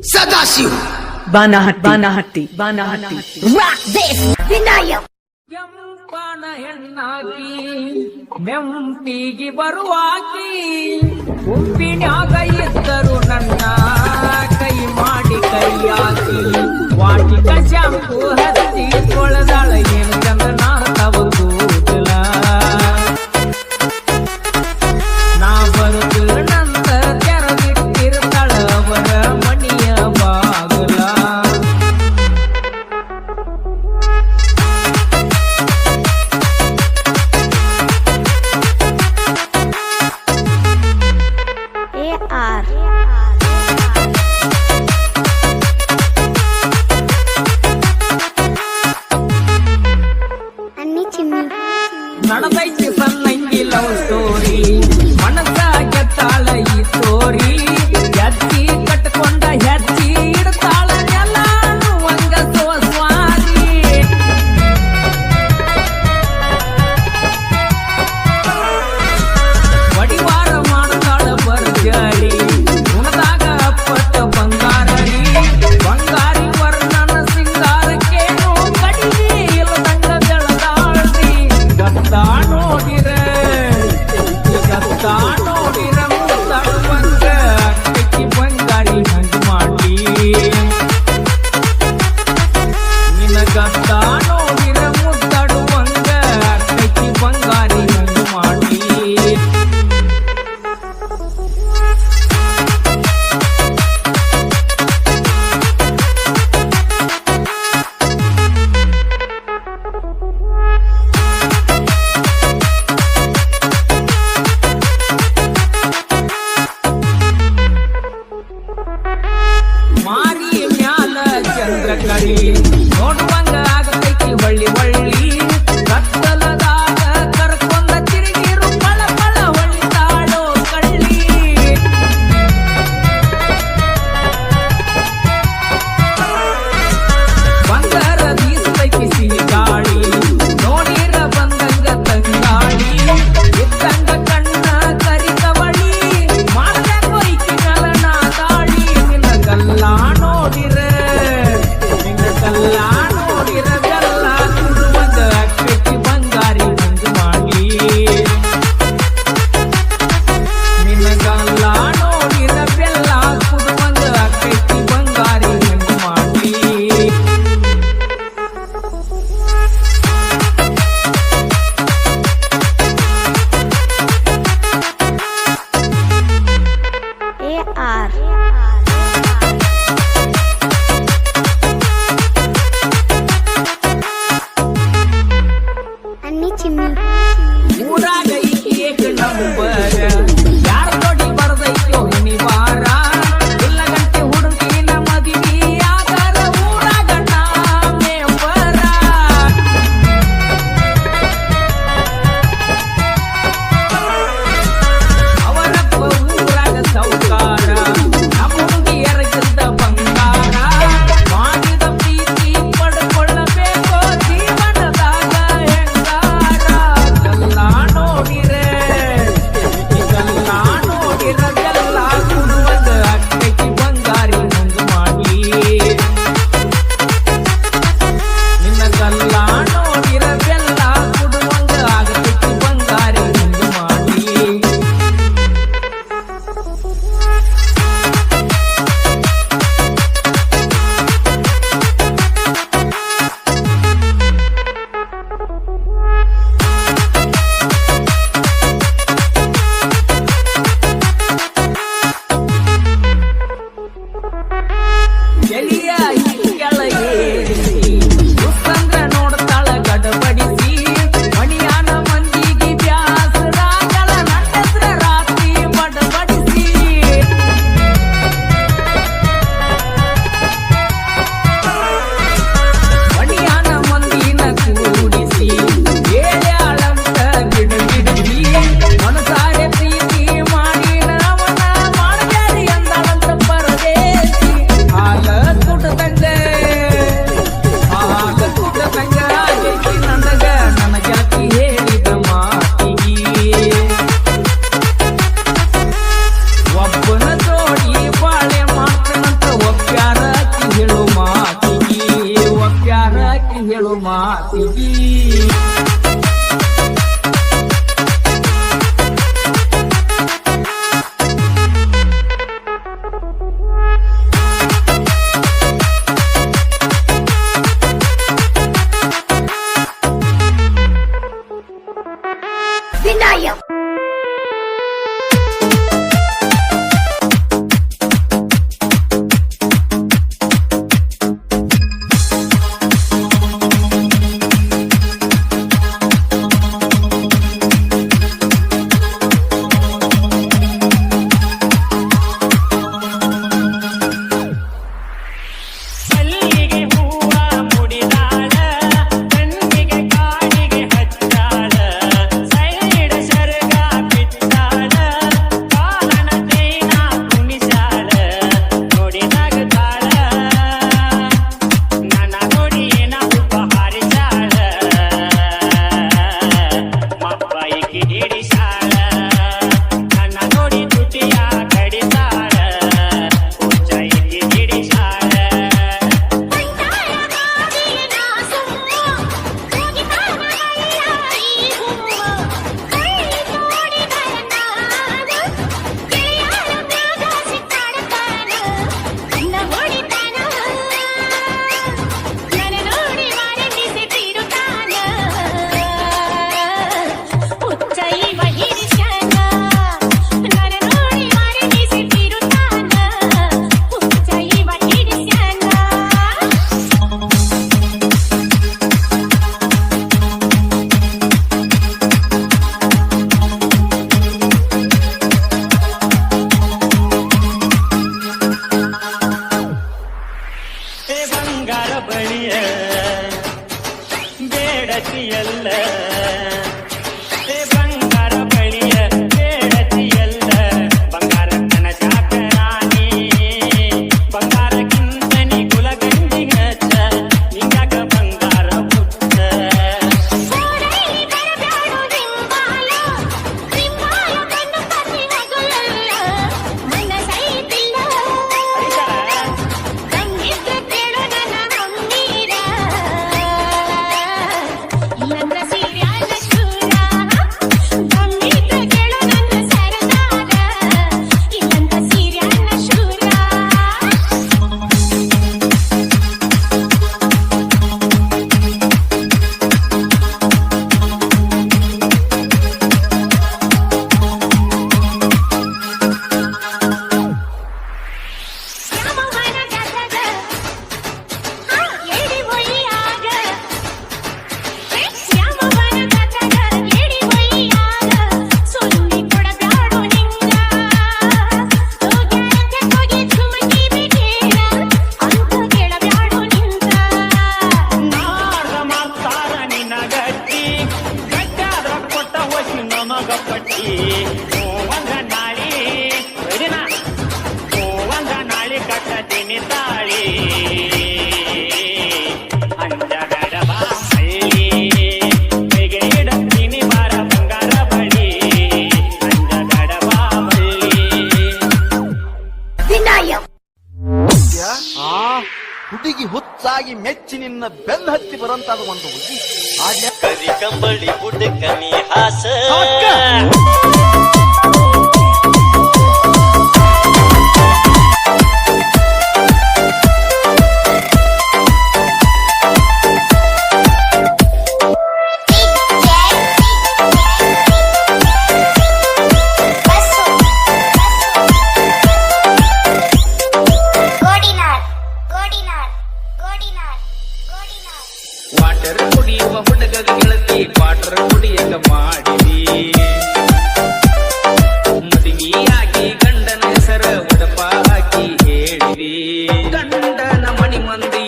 Sadashiva Banahatti rock this Vinayak ಕೆಂಪನ ಹೆಣ್ಣಾಕಿ ಮೆಂಪಿಗೆ ಬರುವಾಕಿ ಉಪ್ಪಿನಾಗ ಇದ್ದರು ನನ್ನ ಕೈ ಮಾಡಿ ಕೈಯಾಕಿ ವಾಟಿಕ ಶಾಂಪು ಹಚ್ಚಿ ಕೊಳದಾಳ ಏನು ಚಂದನ ತವಗೂದಲ ನಾ ಬರುದು ನಂತ ತೆರಗಿಟ್ಟಿರ್ತಾಳ ಅವರ ಮಣಿಯ ಬಾಗಲ ನಡೆದೈತಿ ಸಣ್ಣಂಗಿ ಲವ್ ಸ್ಟೋರಿ ಮನಸ್ಸ ಗೆತ್ತಾಳ ಈ ಸ್ಟೋರಿ ಹೆಜ್ಜಿ ಕಟ್ಕೊಂಡ ಹೆಜ್ಜಿ ಇಡ್ತಾಳ ಎಲ್ಲಾನು ಒಂದ ಸ್ವಾದಿ ಬಡಿವಾರ ಮಾಡ್ತಾಳ ಬರ್ಜಾಳಿ ಉಣದಾಗ ಅಪ್ಪಟ್ಟ ಬಂಗಾರಡಿ ಬಂಗಾರಿ ವರ್ಣನ ಸಿಂಗಾರಕ್ಕೇನು ಕಡಿಮೆ ಇಲ್ಲದಂಗ ಬೆಳದಾಳ್ರಿ ಗತ್ತ ನೋಡಿರ ಮುತ್ತಾಡುವಂಗ ಅಕ್ಕಿ ಬಂಗಾರಿ ಹಂಗ ಮಾಡಿ ನಿನ್ನ ಗತ್ತ ನೋಡಿರ ಮುತ್ತಾಡುವಂಗ ಅಕ್ಕಿ ಬಂಗಾರಿ ಹಂಗ ಮಾಡಿ ಮಾರಿ ಮ್ಯಾಲ ಚಂದ್ರ ಕಳಿ ನೋಡುವಂಗ ಆಗತೈತಿ ಹೊಳ್ಳಿ ಹೊಳ್ಳಿ ಕತ್ತಲದಾಗ ಕರ್ಕೊಂಡ ತಿರುಗಿರು ಪಳ ಪಳ ಹೊಳಿತಾಳೋ ಕಳ್ಳಿ ಬಂಗಾರ ಬೀಸತೈತಿ ಸಿಹಿ ಗಾಳಿ ನೋಡಿರ ಬಂದಂಗ ತಂಗಾಳಿ ಇದ್ದಂಗ ಕಣ್ಣ ಕರಿಕವಳಿ ಮಾಡ್ಬೇಕು ಐಕಿ ನಲನ ದಾಳಿ ನಿನ್ನ ಕಲ್ಲ ನೋಡಿರ ನಿನ್ನ ಕಲ್ಲ ಹುಡುಗಿ ಹುಚ್ಚಾಗಿ ಮೆಚ್ಚಿ ನಿನ್ನ ಬೆನ್ನ ಹತ್ತಿ ಬರಂತಾದ ಒಂದು ಹುಡುಗಿ ಹಾಡ್ಯ ಕರಿ ಕಂಬಳಿ ಬುಡಕನಿ ಹಾಸ ವಾಟರ್ ಕುಡಿಯುವ ಹುಡುಗ ಗೆಳತಿ ವಾಟರ್ ಕುಡಿಯಕ ಮಾಡಿದಿ ಮದುವೆಯಾಗಿ ಗಂಡನ ಹೆಸರ ಉಡಪ ಹಾಕಿ ಹೇಳಿದಿ ಗಂಡನ ಮಣಿ ಮಂದಿ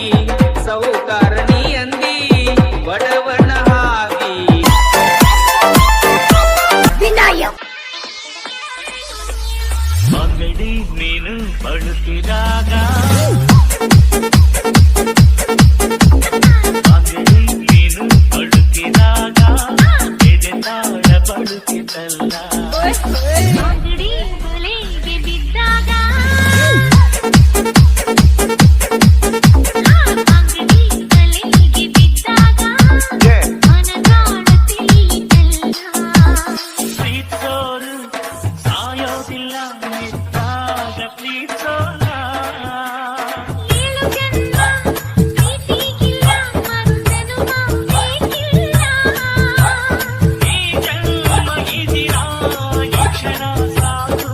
ಸೌಕಾರಣಿ ಅಂದಿ ಬಡವನ ಹಾದಿ ವಿನಾಯಕ್ ಅಂಗಡಿ ನೀನು ಬಳುತ್ತಿದಾಗ ಅಂಗಡಿ ನೀನು ಬಳುತ್ತಿದಾಗ ಎದೆ ತಾಳ ಬಳುತ್ತಿದ್ದಲ್ಲ ಅಂಗಡಿ ಬಲೆಗೆ ಬಿದ್ದಾಗ ಅಂಗಡಿ ಬಲೆಗೆ ಬಿದ್ದಾಗ ಮನದಾಳ ತಿಳಿಯಿತಲ್ಲ ಪ್ರೀತೋರು ಸಾಯೋದಿಲ್ಲ ಮೆತ್ತಾಗ ಪ್ರೀತೋಲ ಏಳು ಜನ್ಮ ಪ್ರೀತಿಗಿಲ್ಲ ಮರುಜನ್ಮ ಬೇಕಿಲ್ಲ ಈ ಜನ್ಮ ಈ ದಿನ ಈ ಕ್ಷಣ ಸಾಕು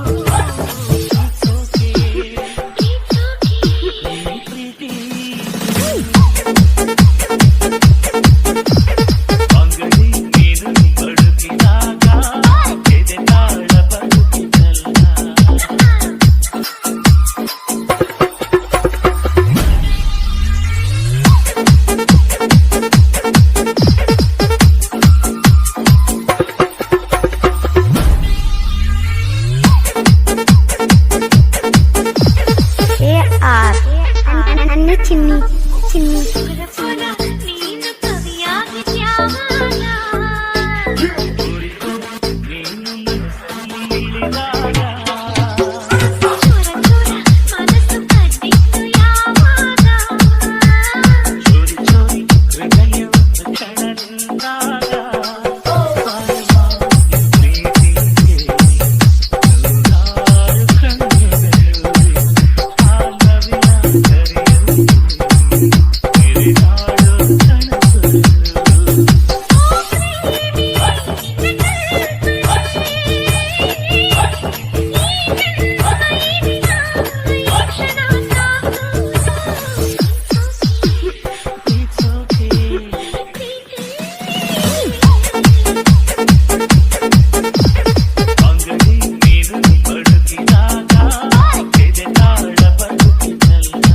ಸೋಕೆ ಪ್ರೀತಿ ಅಂಗಡಿ ನೀನು ಬಳುತ್ತಿದಾಗ ಎದೆ ತಾಳ ಬಳುತ್ತಿದ್ದಲ್ಲ ನನ್ನ ಚಿನ್ನಿ ಚಿನ್ನಿ ಪುರ ನೀನು ಕವಿಯಾಗಿದ್ಯಾವಾಗ ಚೂರ ಚೂರ ಮನಸ್ಸು ಕಟ್ಟಿತ್ತು ಯಾವಾಗ ಚೋರಿ ಚೋರಿ ಹೃದಯ ಕ್ಷಣ ನಿಂತಾಗ ಪ್ರೀತಿಗೆ ನೂರಾರು ಕಣ್ಣುಗಳು ಆ ನವಿಲ ಕರೆಯಲು ಎರೆದಾಡೋ ಕನಸುಗಳು It's okay. ಅಂಗಡಿ ನೀನು ಬಳುತ್ತಿದಾಗ ಎದೆ ತಾಳ ಬಳುತ್ತಿದ್ದಲ್ಲ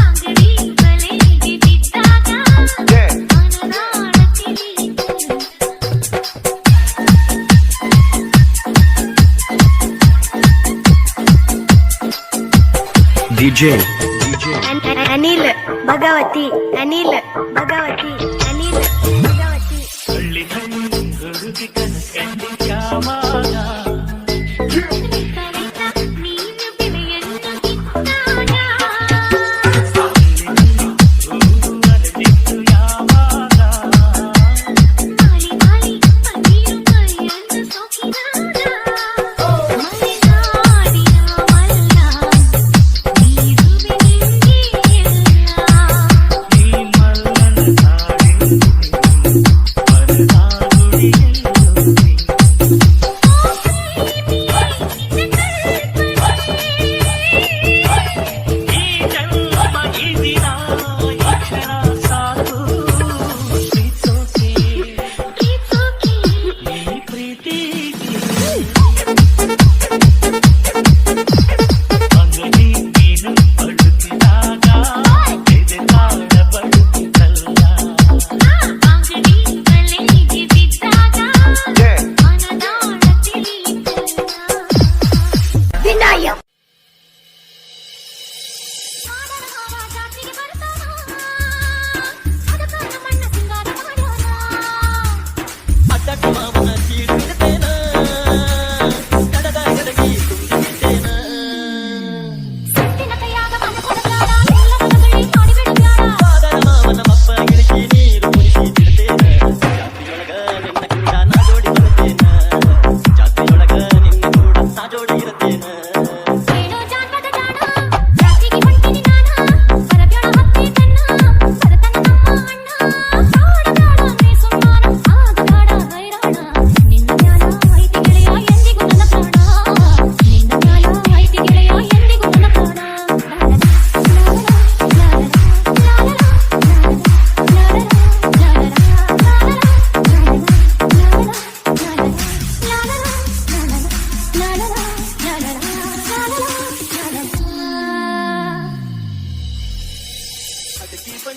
ಅಂಗಡಿ ಬಲೆಗೆ ಬಿದ್ದಾಗ ಮನದಾಳ ತಿಳಿಯಿತಲ್ಲ ಅನಿಲ್ ಭಗವತಿ ಅನಿಲ್ ಭಗವತಿ ಅನಿಲ್ ಭಗವತಿ ಹಳ್ಳಿ ಹಳ್ಳಿ ಹುಡುಗಿ ಕನಸು ಯಾವಾಗ ಕಲಿತ ನೀನು ಬೆಳೆಯನ್ನು ಕಿತ್ತಾಗ ಅರಳಿತ್ತು ಯಾವಾಗ ಮಾಲಿ ಮಾಲಿ ಪನ್ನೀರು ಕೈಯನ್ನು ಸೋಕಿದಾಗ ಮಲೆನಾಡಿನ ಮಲ್ಲ ನೀರುವೆ ನಿಂಗೆ ಎಲ್ಲ ಈ ಮಲ್ಲನ ನಾಡ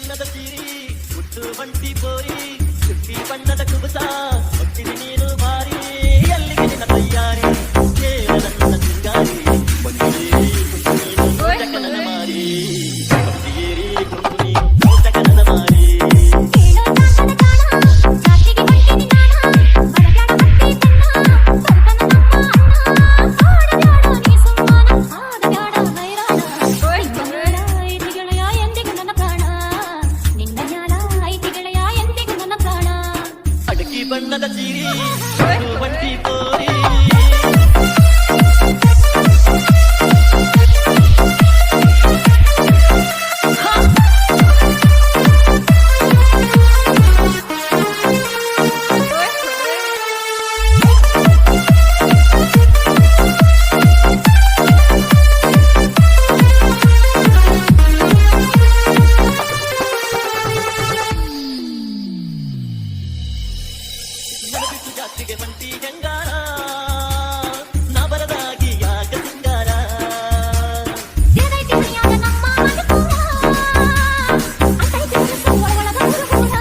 ಬಣ್ಣದ ಸೀರಿ ಹುಟ್ಟು ಬಂಟಿ ಬೋರಿ ಚುಕ್ಕಿ ಬಣ್ಣದ ಕುಬಸ ಹೊಟ್ಟಿಗೆ ನೀರು ಮಾರಿ ಅಲ್ಲಿಗೆ ನಿನ್ನ ತಯ್ಯಾರಿ ಕೇಳ ನನ್ನ ಸಿಂಗಾರಿ ಬಂದಿರಿ ಕುಂಟಕನನ ಮಾರಿ ಬಂದಿರಿ ಕುಂಟುನಿ ಕುಂಟಕನನ ಮಾರಿ ಕೇಳೋ ನಾಟದ ಕಾಣ ಸಾಕ್ಷಿಗೆ ಹೊಂಟಿನಿ ನಾಣ ಬರಬ್ಯಾಡ ಭಕ್ತಿ ತನ್ನ ಬರ್ತನ ನಮ್ಮ ಅಣ್ಣ ಆಡಬ್ಯಾಡ ನೀ ಸುಮ್ಮನ ಆಡಬ್ಯಾಡ ಹೈರಾಣ ಐತಿ ಗೆಳೆಯ ಎಂದಿಗೂ ನನ್ನ ಪ್ರಾಣ ನಿನ್ನ ಜ್ಞಾನ ಐತಿ ಗೆಳೆಯ ಎಂದಿಗೂ ನನ್ನ ಪ್ರಾಣ ಅಡಕಿ ಬಣ್ಣದ ಸೀರಿ ಹುಟ್ಟು ಬಂಟಿ ಬೋರಿ ಜಾತಿಗೆ ಬಂಟಿ ಗಂಗಾರ ನಾ ಬರದಾಗಿ ಯಾಕ ಸಿಂಗಾರ ಏನೈತಿ ದುನಿಯಾದ ನಮ್ಮ ಅನುಕೂಲ ಅಂತೈತಿ ಮನಸ್ಸು ಒಳಗೊಳಗ ಹುಡುಗೂರ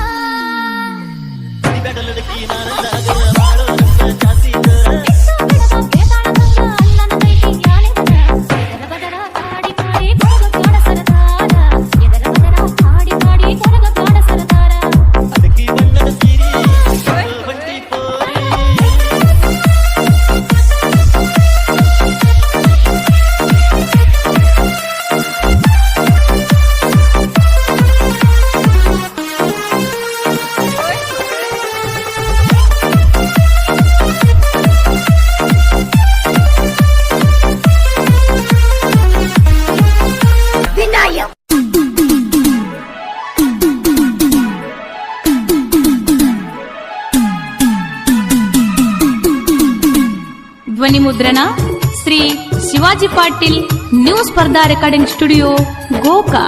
ಬೆಡಲದಕ್ಕಿ ನಾನಂದಾಗ ಮಾಡೋ ನನ್ನ ಜಾತಿ ಜೋರ ಬಿಡದ ಬೇತಾಳದಂಗ ಅಲ್ಲನದೈತಿ ಜ್ಞಾನಿಂದ ಎದರ ಬದರ ಕಾಡಿ ಮಾಡಿ ಕೊರಗ ಬ್ಯಾಡ ಸರದಾರ ಎದರ ಬದರ ಕಾಡಿ ಮಾಡಿ ಕೊರಗ ಬ್ಯಾಡ ಸರದಾರ ಅಡಕಿ ಬಣ್ಣದ ಸೀರಿ ಹುಟ್ಟು ಬಂಟಿ ಬೋರಿ ವಿನಾಯಕ್ ಧ್ವನಿ ಮುದ್ರಣ ಶ್ರೀ ಶಿವಾಜಿ ಪಾಟೀಲ್ ನ್ಯೂ ಸ್ಪರ್ಧಾ ರೆಕಾರ್ಡಿಂಗ್ ಸ್ಟುಡಿಯೋ ಗೋಕಾ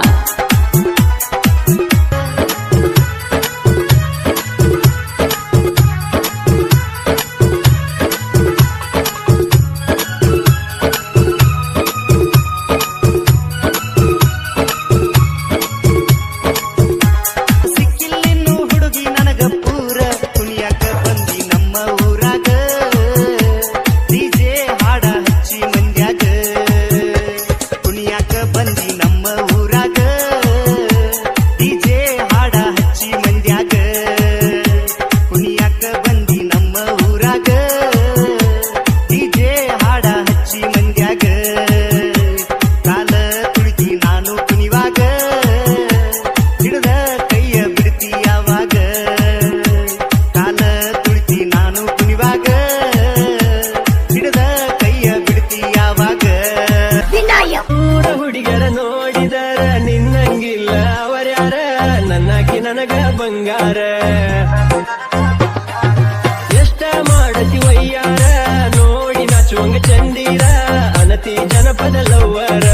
ಸಿಕ್ಕಿಲ್ಲಿನ್ನು ಹುಡುಗಿ ನನಗ ಪೂರ ಕುಣಿಯಾಕ ಬಂದಿ ನಮ್ಮ ಊರಾಗ ಡಿಜೆ ಹಾಡ ಹಚ್ಚಿ ಮಂದ್ಯಾಗ ಕುಣಿಯಾಕ ಬಂದಿ ನಮ್ಮ ಊರಾಗ ಡಿಜೆ ಹಾಡ ಹಚ್ಚಿ ಮಂದ್ಯಾಗ ಕುಣಿಯಾಕ ಬಂದಿ ನಮ್ಮ ಊರಾಗ ಡಿಜೆ ಹಾಡ ಹಚ್ಚಿ ಮಂದ್ಯಾಗ ಕಾಲ ತುಳಿತಿ ನಾನು ಕುಣಿವಾಗ ಹಿಡಿದ ಕೈಯ ಬಿಡ್ತಿ ಯಾವಾಗ ಕಾಲ ತುಳಿತಿ ನಾನು ಕುಣಿವಾಗ ಹಿಡಿದ ಕೈಯ ಬಿಡ್ತಿ ಯಾವಾಗ ವಿನಾಯಕ್ ಊರ ಹುಡುಗರ ನೋಡಿದರ ನಿನ್ನಂಗಿಲ್ಲ ಅವರ್ಯಾರ ನನ್ನಾಕಿ ನನಗ ಬಂಗಾರ ಎಷ್ಟ ಮಾಡತಿ ವಯ್ಯಾರ ನೋಡಿ ನಾಚುವಂಗ ಚಂದೀರ ಅನತಿ ಜನಪದ ಲವ್ವರ